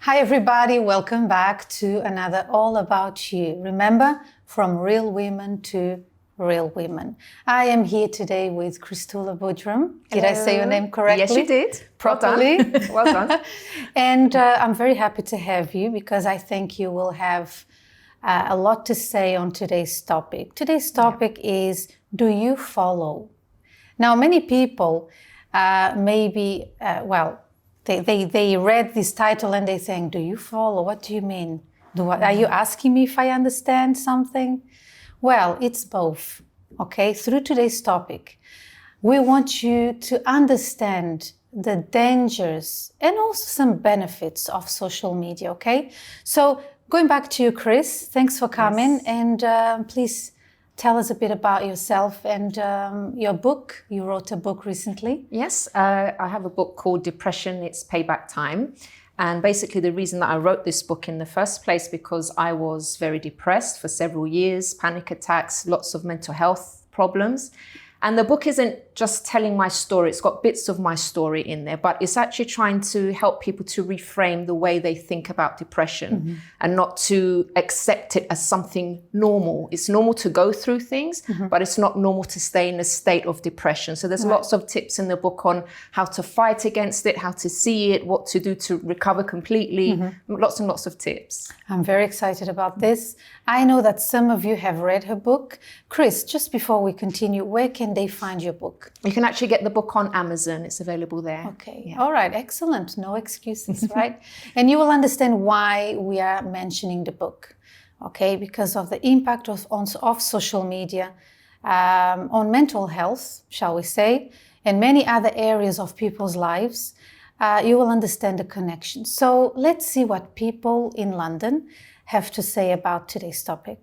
Hi everybody, welcome back to another All About You. Remember, from real women to real women. I am here today with Kristula Budrum. Did I say your name correctly? Yes, you did. Properly. Well done. And I'm very happy to have you because I think you will have a lot to say on today's topic. Today's topic is, do you follow? Now, many people They read this title and they think, do you follow? What do you mean? Are you asking me if I understand something? Well, it's both, okay? Through today's topic, we want you to understand the dangers and also some benefits of social media, okay? So going back to you, Chris, thanks for coming. Yes. And please tell us a bit about yourself and your book. You wrote a book recently. Yes, I have a book called Depression, It's Payback Time. And basically the reason that I wrote this book in the first place, because I was very depressed for several years, panic attacks, lots of mental health problems. And the book isn't just telling my story, it's got bits of my story in there, but it's actually trying to help people to reframe the way they think about depression and not to accept it as something normal. It's normal to go through things, but it's not normal to stay in a state of depression. So there's lots of tips in the book on how to fight against it, how to see it, what to do to recover completely, lots and lots of tips. I'm very excited about this. I know that some of you have read her book. Chris, just before we continue, where can they find your book? You can actually get the book on Amazon. It's available there. Okay. Yeah. All right. Excellent. No excuses, right? And you will understand why we are mentioning the book, okay? Because of the impact of social media on mental health, shall we say, and many other areas of people's lives. You will understand the connection. So let's see what people in London have to say about today's topic.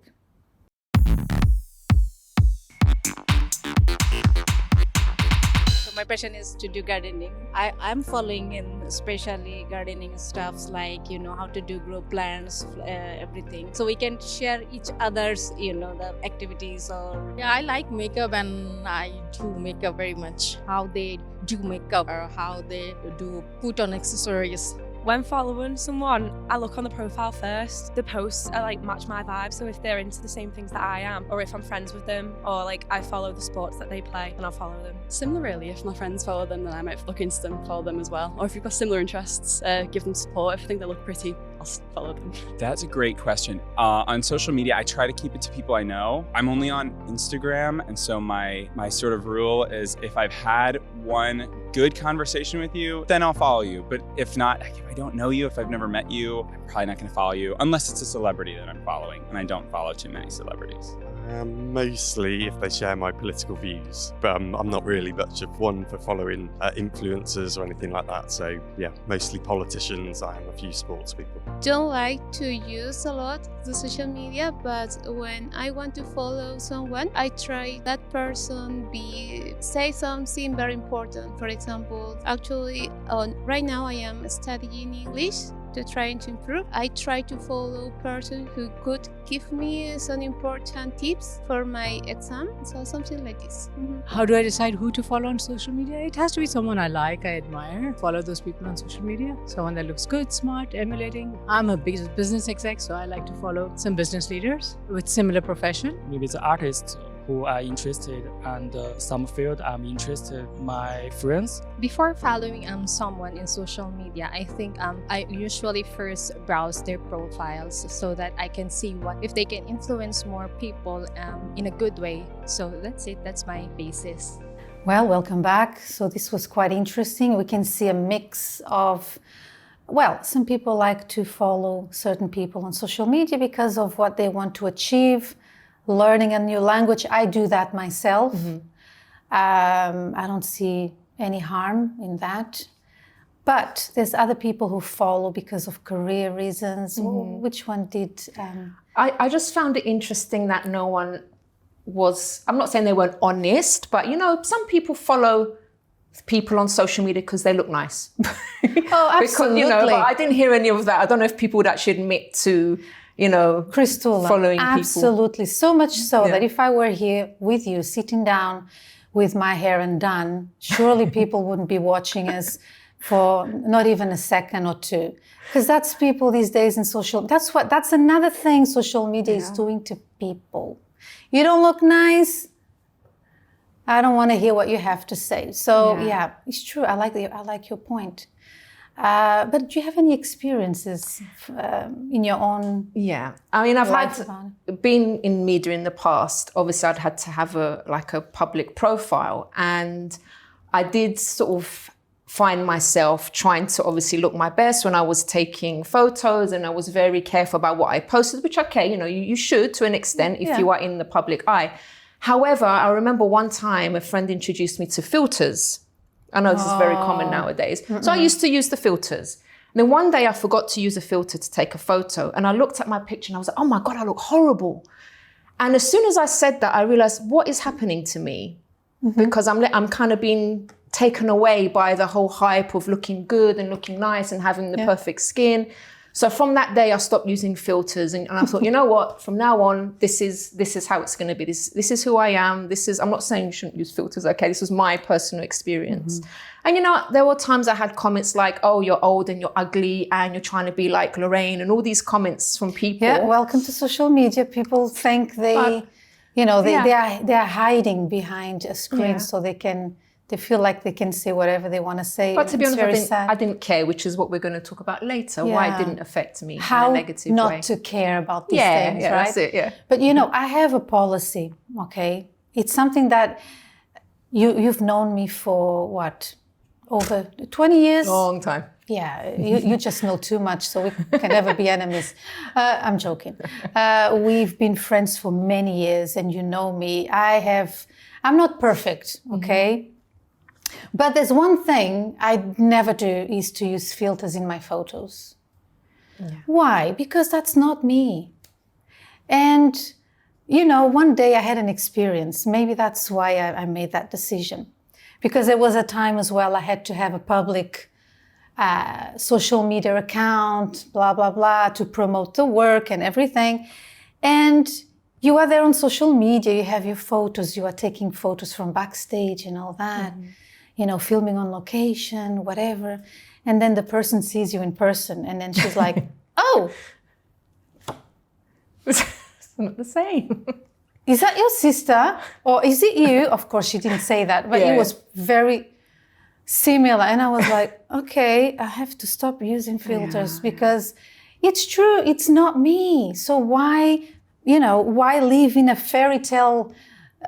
My passion is to do gardening. I'm following in especially gardening stuffs like, how to do grow plants, everything. So we can share each other's, the activities or... Yeah, I like makeup and I do makeup very much. How they do makeup or how they do put on accessories. When following someone, I look on the profile first. The posts are match my vibe, so if they're into the same things that I am, or if I'm friends with them, or I follow the sports that they play, then I'll follow them. Similar really, if my friends follow them, then I might look into them, follow them as well. Or if you've got similar interests, give them support. If I think they look pretty, I'll follow them. That's a great question. On social media, I try to keep it to people I know. I'm only on Instagram, and so my sort of rule is if I've had one good conversation with you, then I'll follow you. But if not, if I don't know you, if I've never met you, I'm probably not going to follow you unless it's a celebrity that I'm following, and I don't follow too many celebrities. Mostly if they share my political views, but I'm not really much of one for following influencers or anything like that. So yeah, mostly politicians and a few sports people. Don't like to use a lot the social media, but when I want to follow someone, I try that person say something very important. For example, actually right now I am studying English to try to improve. I try to follow a person who could give me some important tips for my exam, so something like this. How do I decide who to follow on social media? It has to be someone I like, I admire. Follow those people on social media. Someone that looks good, smart, emulating. I'm a business exec, so I like to follow some business leaders with similar profession. Maybe the artists who are interested and some field I'm interested, my friends. Before following someone in social media, I think I usually first browse their profiles so that I can see if they can influence more people in a good way. So that's it, that's my basis. Well, welcome back. So this was quite interesting. We can see a mix of, some people like to follow certain people on social media because of what they want to achieve, learning a new language. I do that myself. I don't see any harm in that. But there's other people who follow because of career reasons. Which one did? I just found it interesting that no one was, I'm not saying they weren't honest, but some people follow people on social media because they look nice. Oh, absolutely. But I didn't hear any of that. I don't know if people would actually admit to, Kristula, following people. Absolutely. So much so that if I were here with you, sitting down with my hair undone, surely people wouldn't be watching us for not even a second or two. Because that's people these days in that's another thing social media is doing to people. You don't look nice, I don't want to hear what you have to say. So yeah, it's true. I like your point. But do you have any experiences in your own? Yeah, I mean, been in media in the past. Obviously, I'd had to have a public profile, and I did sort of find myself trying to obviously look my best when I was taking photos, and I was very careful about what I posted. Which, okay, you should to an extent if you are in the public eye. However, I remember one time a friend introduced me to filters. I know this is very common nowadays. So I used to use the filters. And then one day I forgot to use a filter to take a photo. And I looked at my picture and I was like, oh my God, I look horrible. And as soon as I said that, I realized what is happening to me? Because I'm kind of being taken away by the whole hype of looking good and looking nice and having the perfect skin. So from that day, I stopped using filters, and I thought, you know what? From now on, this is how it's going to be. This is who I am. I'm not saying you shouldn't use filters. Okay, this was my personal experience. And there were times I had comments like, "Oh, you're old and you're ugly and you're trying to be like Lorraine," and all these comments from people. Yeah, welcome to social media. People think they are hiding behind a screen so they feel like they can say whatever they want to say. But to be honest, I didn't care, which is what we're going to talk about later, why it didn't affect me in a negative way. How not to care about these things, right? That's it, yeah. But I have a policy, okay? It's something that you've known me for what? Over 20 years? Long time. Yeah, you just know too much, so we can never be enemies. I'm joking. We've been friends for many years, and you know me. I'm not perfect, okay? But there's one thing I never do is to use filters in my photos. Yeah. Why? Because that's not me. And, one day I had an experience. Maybe that's why I made that decision. Because there was a time as well I had to have a public social media account, blah, blah, blah, to promote the work and everything. And you are there on social media, you have your photos, you are taking photos from backstage and all that. Filming on location, whatever. And then the person sees you in person and then she's like, oh. It's not the same. Is that your sister? Or is it you? Of course, she didn't say that, but it was very similar. And I was like, okay, I have to stop using filters because it's true, it's not me. So why live in a fairy tale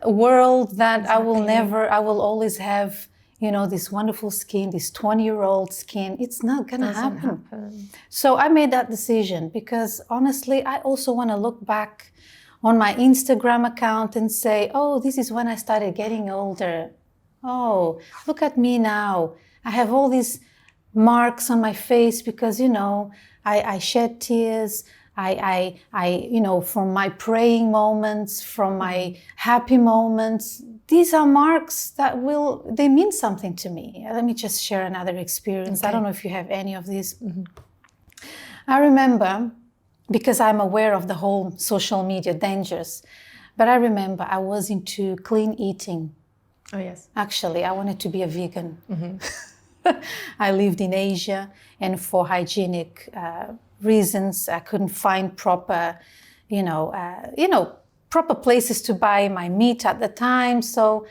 world that I will always have this wonderful skin, this 20-year-old skin. It's not going to happen. So I made that decision because honestly, I also want to look back on my Instagram account and say, oh, this is when I started getting older. Oh, look at me now. I have all these marks on my face because, I shed tears. I from my praying moments, from my happy moments, these are marks that they mean something to me. Let me just share another experience. I don't know if you have any of these. I remember, because I'm aware of the whole social media dangers, but I remember I was into clean eating. Oh, yes. Actually, I wanted to be a vegan. I lived in Asia, and for hygienic reasons, I couldn't find proper, proper places to buy my meat at the time. So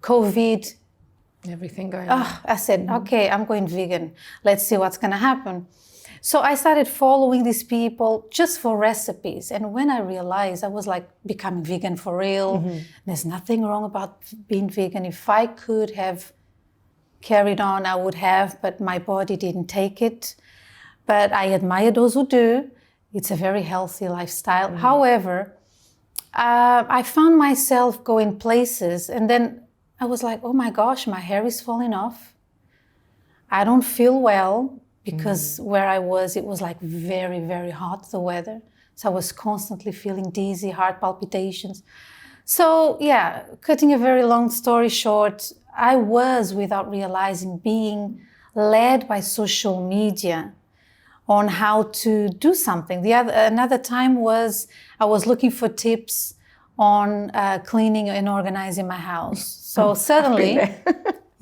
COVID, everything going on. I said, okay, I'm going vegan. Let's see what's going to happen. So I started following these people just for recipes. And when I realized I was like becoming vegan for real, there's nothing wrong about being vegan. If I could have carried on, I would have, but my body didn't take it. But I admire those who do. It's a very healthy lifestyle. However, I found myself going places and then I was like, oh my gosh, my hair is falling off. I don't feel well because where I was, it was like very, very hot, the weather. So I was constantly feeling dizzy, heart palpitations. So yeah, cutting a very long story short, I was, without realizing, being led by social media on how to do something. Another time was I was looking for tips on cleaning and organizing my house. So suddenly,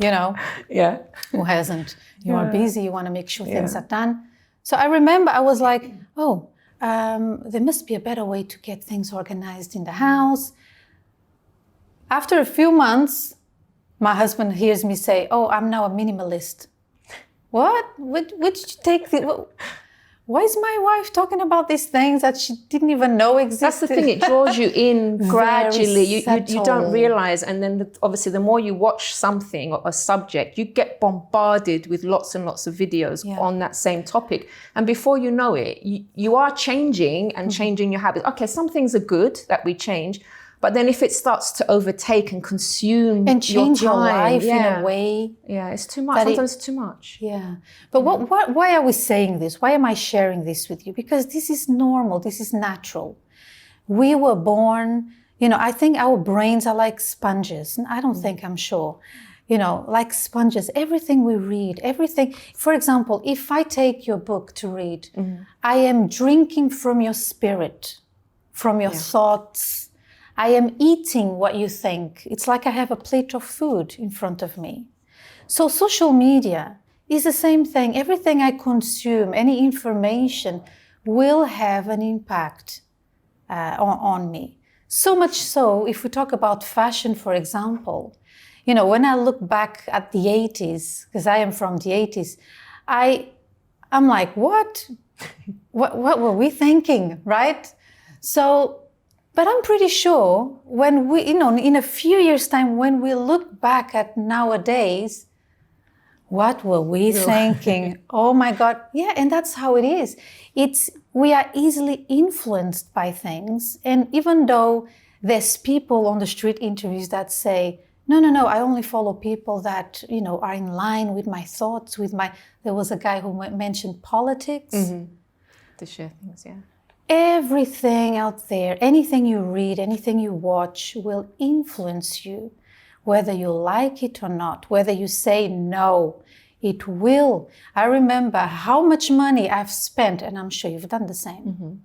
you know, Yeah. who hasn't? You are Yeah. busy, you want to make sure things Yeah. are done. So I remember I was like, oh, there must be a better way to get things organized in the house. After a few months, my husband hears me say, oh, I'm now a minimalist. What? Where did you take the... Why is my wife talking about these things that she didn't even know existed? That's the thing, it draws you in gradually. You don't subtle. realize. And then obviously the more you watch something or a subject, you get bombarded with lots and lots of videos on that same topic. And before you know it, you are changing and changing your habits. Okay, some things are good that we change. But then if it starts to overtake and consume and change your life in a way. Yeah, it's too much. Sometimes it's too much. Yeah. But why are we saying this? Why am I sharing this with you? Because this is normal. This is natural. We were born, you know, I think our brains are like sponges. I don't think, I'm sure. You know, like sponges. Everything we read, everything. For example, if I take your book to read, I am drinking from your spirit, from your thoughts. I am eating what you think. It's like I have a plate of food in front of me. So social media is the same thing. Everything I consume, any information, will have an impact on me. So much so, if we talk about fashion, for example, you know, when I look back at the 80s, because I am from the 80s, I'm like, what? What were we thinking, right? So, but I'm pretty sure when we, you know, in a few years' time, when we look back at nowadays, what were we thinking? Oh my God. Yeah, and that's how it is. We are easily influenced by things. And even though there's people on the street interviews that say, no, I only follow people that, you know, are in line with my thoughts, there was a guy who mentioned politics. To share things, yeah. Everything out there, anything you read, anything you watch will influence you, whether you like it or not, whether you say no, it will. I remember how much money I've spent, and I'm sure you've done the same,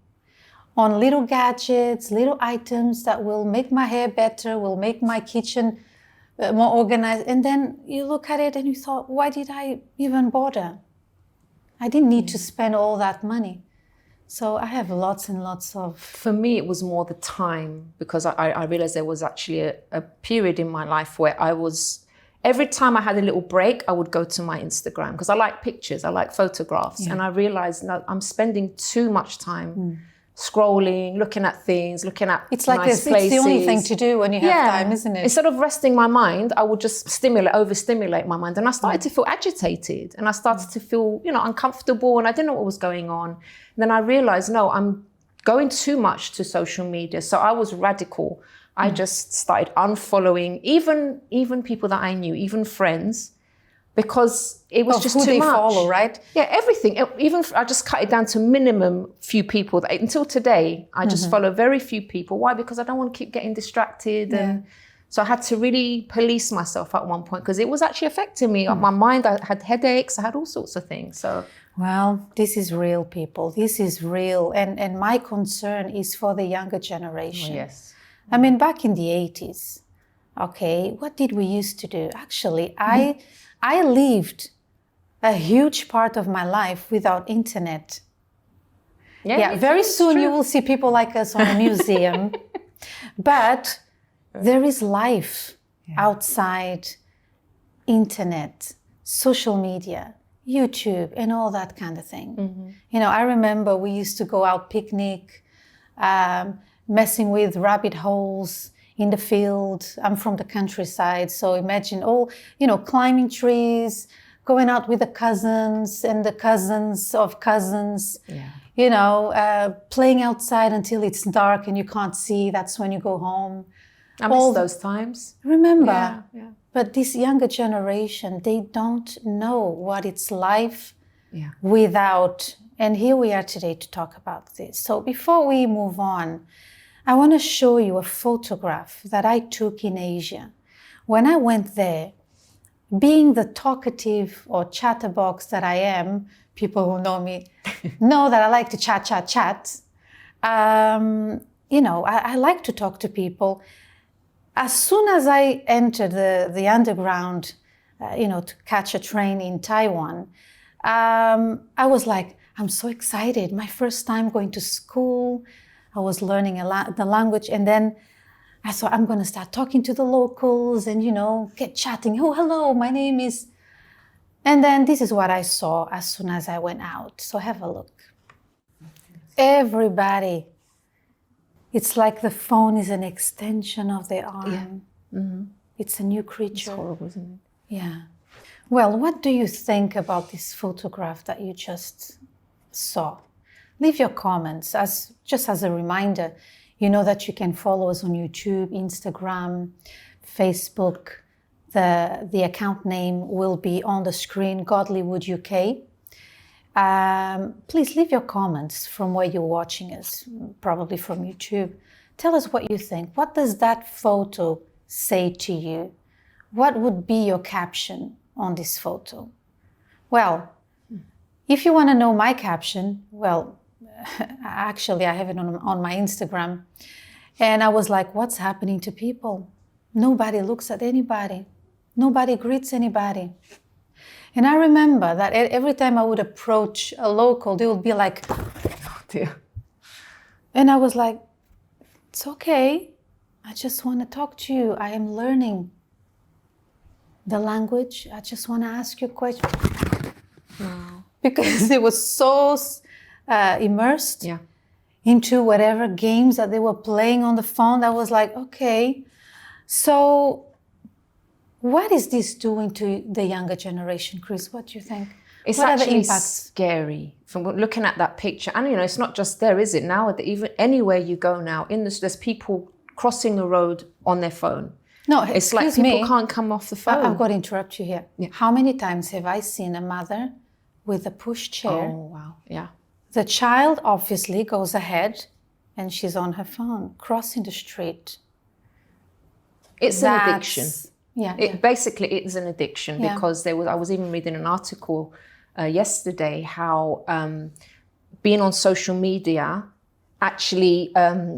on little gadgets, little items that will make my hair better, will make my kitchen more organized. And then you look at it and you thought, why did I even bother? I didn't need to spend all that money. So I have lots and lots of... For me, it was more the time, because I realized there was actually a period in my life where every time I had a little break, I would go to my Instagram, because I like pictures, I like photographs. Yeah. And I realized that I'm spending too much time scrolling, looking at things, looking at it's like nice places. It's the only thing to do when you have time, isn't it? Instead of resting my mind, I would just overstimulate my mind. And I started to feel agitated, and I started to feel, you know, uncomfortable, and I didn't know what was going on. And then I realized, no, I'm going too much to social media. So I was radical. I just started unfollowing even people that I knew, even friends, because it was just too much. Who they follow, right? Yeah, everything. Even I just cut it down to minimum few people. Until today, I just follow very few people. Why? Because I don't want to keep getting distracted. And so I had to really police myself at one point, because it was actually affecting me. My mind, I had headaches, I had all sorts of things. So, well, this is real, people. This is real. And my concern is for the younger generation. Oh, yes. I mean, back in the 80s, okay, what did we used to do? Actually, I lived a huge part of my life without internet. Yeah, very soon you will see people like us on a museum. But there is life outside internet, social media, YouTube, and all that kind of thing. You know, I remember we used to go out picnic, messing with rabbit holes in the field. I'm from the countryside, so imagine climbing trees, going out with the cousins and the cousins of cousins, playing outside until it's dark and you can't see. That's when you go home. I miss those times. Remember? Yeah. But this younger generation, they don't know what it's life without. And here we are today to talk about this. So before we move on, I want to show you a photograph that I took in Asia. When I went there, being the talkative or chatterbox that I am, people who know me know that I like to chat. I like to talk to people. As soon as I entered the underground, to catch a train in Taiwan, I was like, I'm so excited. My first time going to school. I was learning the language. And then I thought, I'm going to start talking to the locals and, get chatting. Oh, hello, my name is... And then this is what I saw as soon as I went out. So have a look. Everybody. It's like the phone is an extension of their arm. Yeah. Mm-hmm. It's a new creature. It's horrible, isn't it? Yeah. Well, what do you think about this photograph that you just saw? Leave your comments just as a reminder. You know that you can follow us on YouTube, Instagram, Facebook. The account name will be on the screen, Godlywood UK. Please leave your comments from where you're watching us, probably from YouTube. Tell us what you think. What does that photo say to you? What would be your caption on this photo? Well, if you want to know my caption, well, actually I have it on my Instagram. And I was like, what's happening to people? Nobody looks at anybody. Nobody greets anybody. And I remember that every time I would approach a local, they would be like, oh dear. And I was like, it's okay. I just want to talk to you. I am learning the language. I just want to ask you a question. Wow. Because it was so immersed into whatever games that they were playing on the phone. I was like, okay. So what is this doing to the younger generation, Chris? What do you think? It's what actually are the impacts? Scary from looking at that picture. And, it's not just there, is it? Now, even anywhere you go now, there's people crossing the road on their phone. No, it's like people can't come off the phone. I've got to interrupt you here. Yeah. How many times have I seen a mother with a push chair? Oh, wow. Yeah. The child obviously goes ahead and she's on her phone, crossing the street. It's an addiction. Basically, it is an addiction because I was even reading an article yesterday how being on social media actually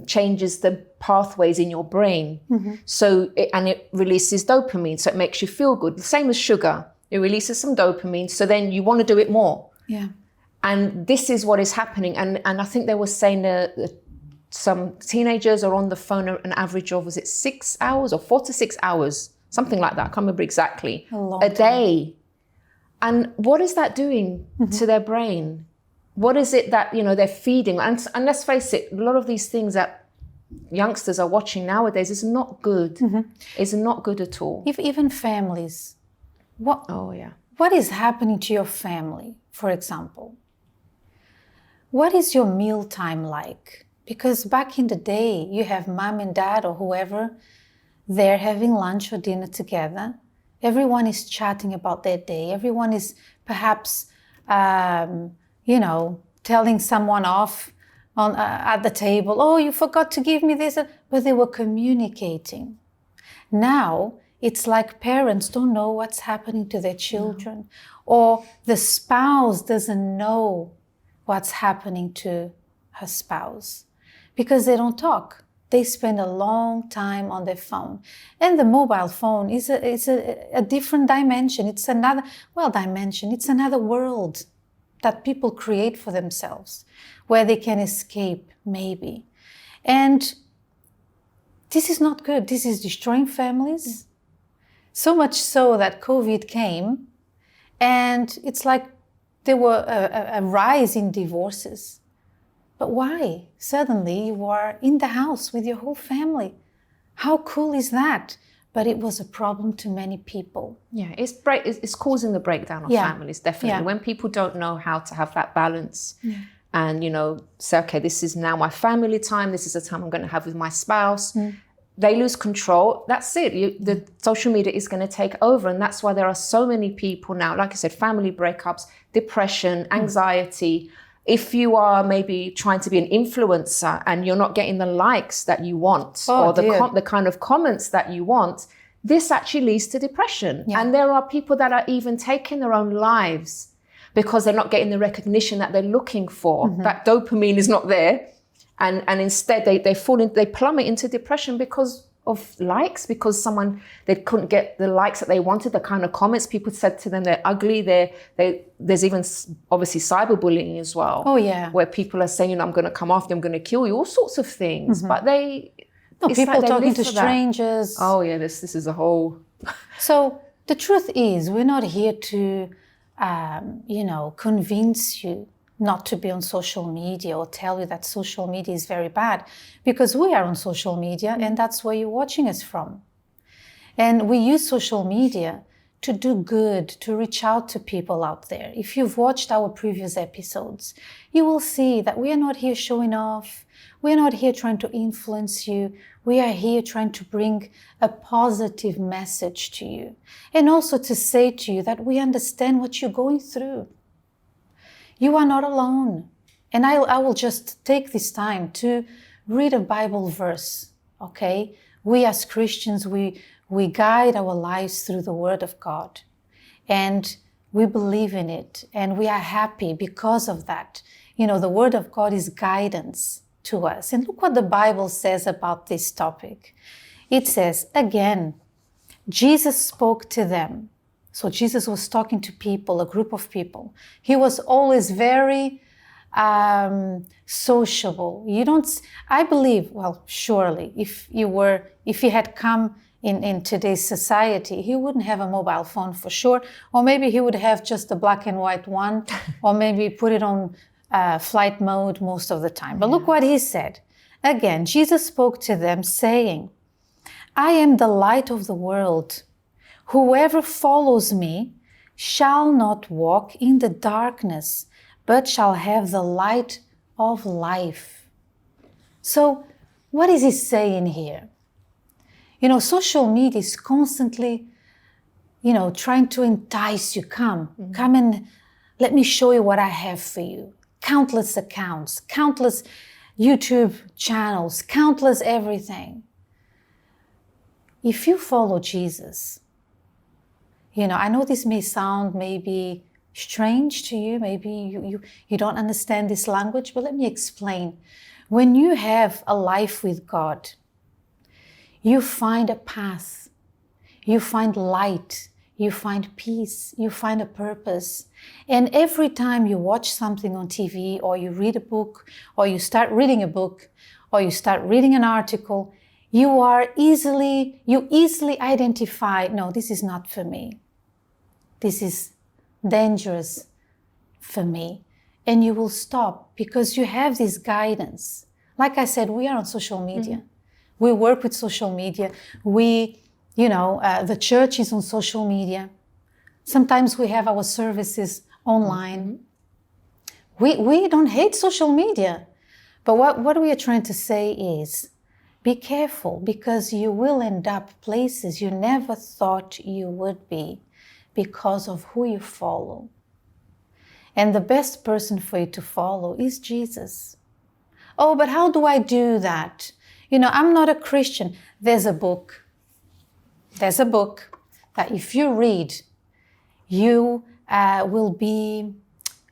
changes the pathways in your brain. Mm-hmm. So it releases dopamine, so it makes you feel good. The same as sugar. It releases some dopamine, so then you want to do it more. Yeah. And this is what is happening. And I think they were saying that some teenagers are on the phone an average of, was it 6 hours or 4 to 6 hours? Something like that, I can't remember exactly. A day. And what is that doing to their brain? What is it that, they're feeding? And let's face it, a lot of these things that youngsters are watching nowadays is not good. Mm-hmm. It's not good at all. Even families. What is happening to your family, for example? What is your meal time like? Because back in the day, you have mom and dad or whoever, they're having lunch or dinner together. Everyone is chatting about their day. Everyone is perhaps, telling someone off at the table. Oh, you forgot to give me this. But they were communicating. Now, it's like parents don't know what's happening to their children. Or the spouse doesn't know what's happening to her spouse because they don't talk. They spend a long time on their phone. And the mobile phone is a different dimension. It's another world that people create for themselves where they can escape, maybe. And this is not good. This is destroying families. So much so that COVID came and it's like there were a rise in divorces. But why? Suddenly you are in the house with your whole family. How cool is that? But it was a problem to many people. Yeah, it's causing the breakdown of families, definitely. Yeah. When people don't know how to have that balance and, say, okay, this is now my family time. This is the time I'm going to have with my spouse. They lose control. That's it. The social media is going to take over. And that's why there are so many people now, like I said, family breakups, depression, anxiety. If you are maybe trying to be an influencer and you're not getting the likes that you want or the kind of comments that you want, this actually leads to depression. Yeah. And there are people that are even taking their own lives because they're not getting the recognition that they're looking for. That dopamine is not there. And instead they plummet into depression because of likes because they couldn't get the likes that they wanted, the kind of comments people said to them, they're ugly, there's even obviously cyberbullying as well. Oh yeah. Where people are saying, I'm going to come after you, I'm going to kill you, all sorts of things. But people talking to strangers. Oh yeah, this is a whole... So the truth is, we're not here to, convince you not to be on social media or tell you that social media is very bad, because we are on social media and that's where you're watching us from. And we use social media to do good, to reach out to people out there. If you've watched our previous episodes, you will see that we are not here showing off. We are not here trying to influence you. We are here trying to bring a positive message to you, and also to say to you that we understand what you're going through. You are not alone. And I will just take this time to read a Bible verse, okay? We as Christians, we guide our lives through the Word of God. And we believe in it. And we are happy because of that. The Word of God is guidance to us. And look what the Bible says about this topic. It says, again, Jesus spoke to them. So Jesus was talking to people, a group of people. He was always very sociable. I believe, well, surely, if he had come in today's society, he wouldn't have a mobile phone for sure, or maybe he would have just a black and white one, or maybe put it on flight mode most of the time. But look what he said. Again, Jesus spoke to them saying, I am the light of the world. Whoever follows me shall not walk in the darkness, but shall have the light of life. So what is he saying here? Social media is constantly, trying to entice you. Come and let me show you what I have for you. Countless accounts, countless YouTube channels, countless everything. If you follow Jesus, I know this may sound maybe strange to you, maybe you don't understand this language, but let me explain. When you have a life with God, you find a path, you find light, you find peace, you find a purpose. And every time you watch something on TV, or you read a book, or you start reading a book, or you start reading an article, you easily identify, no, this is not for me. This is dangerous for me. And you will stop because you have this guidance. Like I said, we are on social media. We work with social media. The church is on social media. Sometimes we have our services online. We don't hate social media. But what we are trying to say is, be careful, because you will end up places you never thought you would be because of who you follow. And the best person for you to follow is Jesus. Oh, but how do I do that? I'm not a Christian. There's a book that if you read, you will be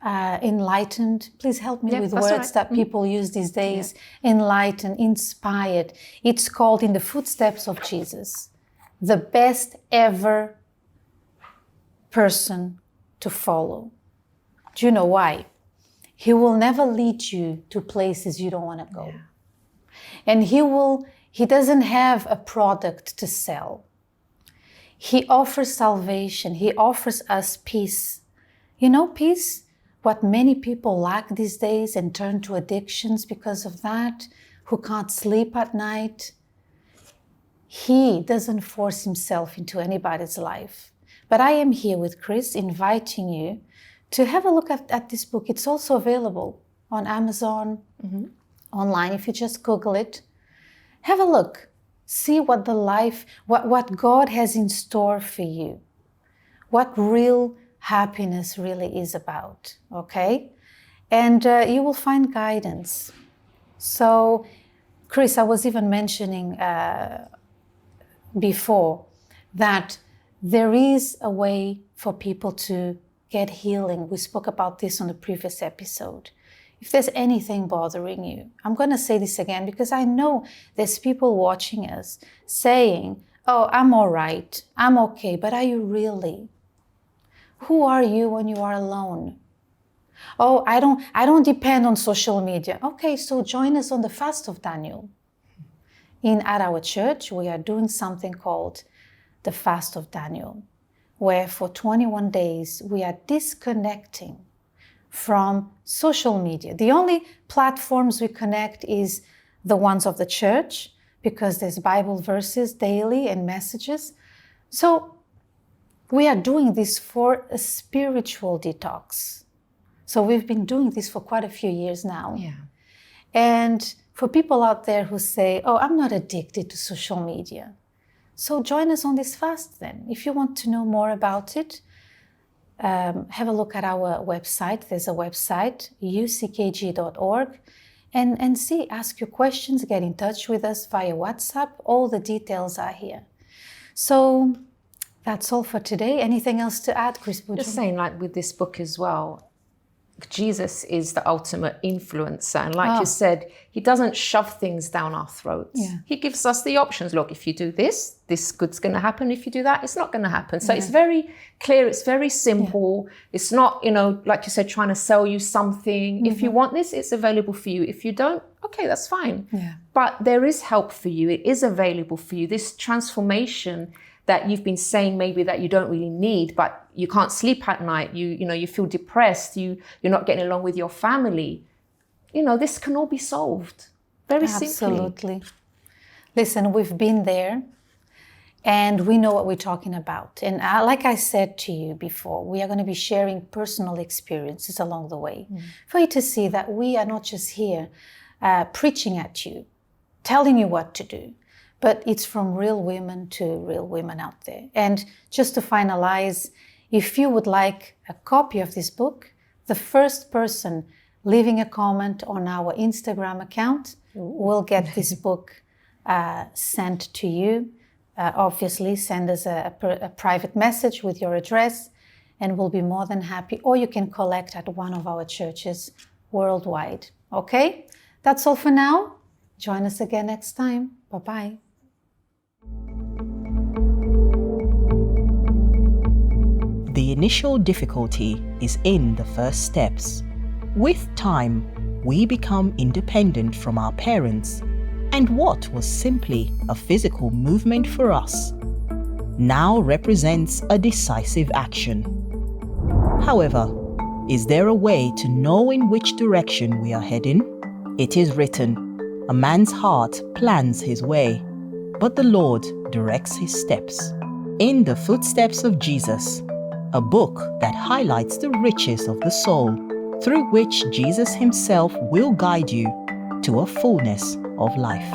enlightened. Please help me with words that people use these days. Enlightened, inspired. It's called In the Footsteps of Jesus. The best ever person to follow. Do you know why? He will never lead you to places you don't want to go. And he doesn't have a product to sell. He offers salvation. He offers us peace. Peace? What many people lack these days and turn to addictions because of that, who can't sleep at night. He doesn't force himself into anybody's life. But I am here with Chris, inviting you to have a look at this book. It's also available on Amazon, online. If you just Google it, have a look. See what what God has in store for you. What real happiness really is about, okay? And you will find guidance. So, Chris, I was even mentioning before that there is a way for people to get healing. We spoke about this on the previous episode. if there's anything bothering you, I'm going to say this again because I know there's people watching us saying, oh, I'm all right, I'm okay, but are you really? Who are you when you are alone? Oh, I don't depend on social media. Okay, so join us on the Fast of Daniel. At our church, we are doing something called the Fast of Daniel, where for 21 days we are disconnecting from social media. The only platforms we connect is the ones of the church, because there's Bible verses daily and messages. So we are doing this for a spiritual detox. So we've been doing this for quite a few years now. Yeah. And for people out there who say, oh, I'm not addicted to social media. So join us on this fast then. If you want to know more about it, have a look at our website. There's a website, uckg.org, and see, ask your questions, get in touch with us via WhatsApp. All the details are here. So that's all for today. Anything else to add, Chris Boudreau? Just saying, like with this book as well, Jesus is the ultimate influencer. And like you said, he doesn't shove things down our throats. Yeah. He gives us the options. Look, if you do this, this good's going to happen. If you do that, it's not going to happen. So it's very clear. It's very simple. Yeah. It's not, like you said, trying to sell you something. If you want this, it's available for you. If you don't, okay, that's fine. Yeah. But there is help for you. It is available for you. This transformation that you've been saying maybe that you don't really need, but you can't sleep at night, you feel depressed, you're not getting along with your family. This can all be solved very simply. Absolutely. Listen, we've been there and we know what we're talking about. And like I said to you before, we are going to be sharing personal experiences along the way for you to see that we are not just here preaching at you, telling you what to do, but it's from real women to real women out there. And just to finalize, if you would like a copy of this book, the first person leaving a comment on our Instagram account will get this book sent to you. Obviously, send us a private message with your address and we'll be more than happy. Or you can collect at one of our churches worldwide. Okay? That's all for now. Join us again next time. Bye-bye. The initial difficulty is in the first steps. With time, we become independent from our parents, and what was simply a physical movement for us now represents a decisive action. However, is there a way to know in which direction we are heading? It is written, "A man's heart plans his way, but the Lord directs his steps." In the Footsteps of Jesus, a book that highlights the riches of the soul, through which Jesus himself will guide you to a fullness of life.